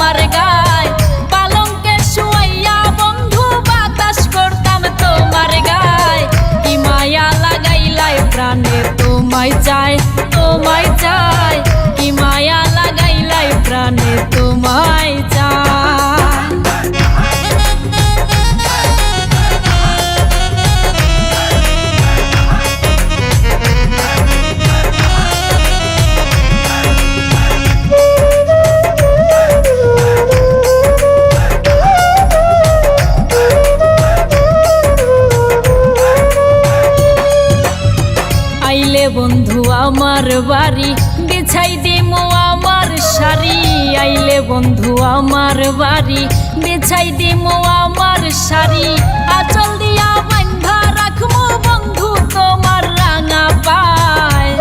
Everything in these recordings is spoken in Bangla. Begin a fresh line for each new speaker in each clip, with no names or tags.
তোমার গায়, পালঙ্কে শুয়াইয়া বন্ধু বাতাস করতাম তোমার গায়। কি মায়া লাগাইলাই প্রাণে তোমায় চাই, তোমায় চাই, কি মায়া লাগাইলাই প্রাণে তোমায় চাই। আইলে বন্ধু আমার বাড়ি, বিছাই দিমু আমার শাড়ি। আইলে বন্ধু আমার বাড়ি, বিছাই দিমু আমার শাড়ি। আঁচল দিয়া বান্ধা রাখমু বন্ধু তোমার রাঙা পায়।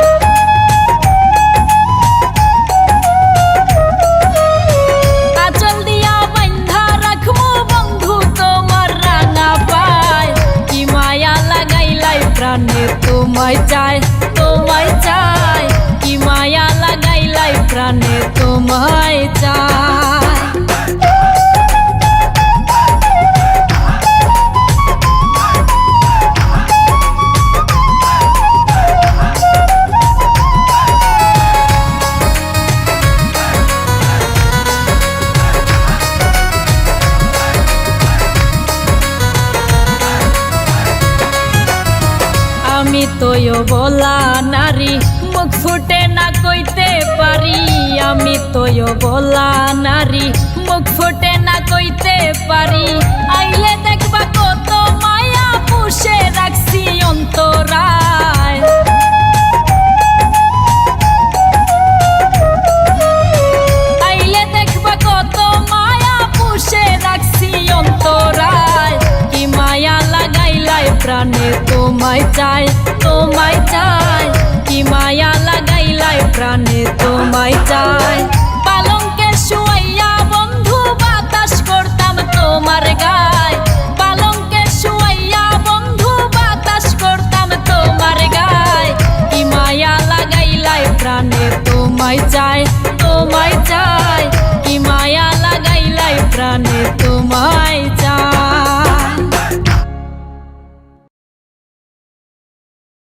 আঁচল দিয়া বান্ধা রাখমু বন্ধু তোমার রাঙা পায়। কি মায়া লাগাইলাই প্রাণে তোমায় চাই, তোমায় চাই, কি মায়া লাগাইলাই প্রাণে তোমায় চাই। আমি তোয় বলা নারী, মুখ ফুটে না কইতে পারি। আমি তোয় বলা নারী, মুখ ফুটে না কইতে পারি। আইলে দেখবা কত মায়া পুষে রাখছি অন্তরায়। আইলে দেখবা কত মায়া পুষে রাখছি অন্তরায়। কি মায়া লাগাইলাই প্রাণে তোমায় চাই, তোমায় চাই, কি মায়া লাগাইলাই প্রাণে তোমায় চাই। পালঙ্কে শুয়াইয়া বন্ধু বাতাস করতাম তোমার গায়, পালঙ্কে শুয়াইয়া বন্ধু বাতাস করতাম তোমার গায়। কি মায়া লাগাইলাই প্রাণে তোমায় চাই, তোমায় চাই, কি মায়া লাগাইলাই প্রাণে তোমায় চাই।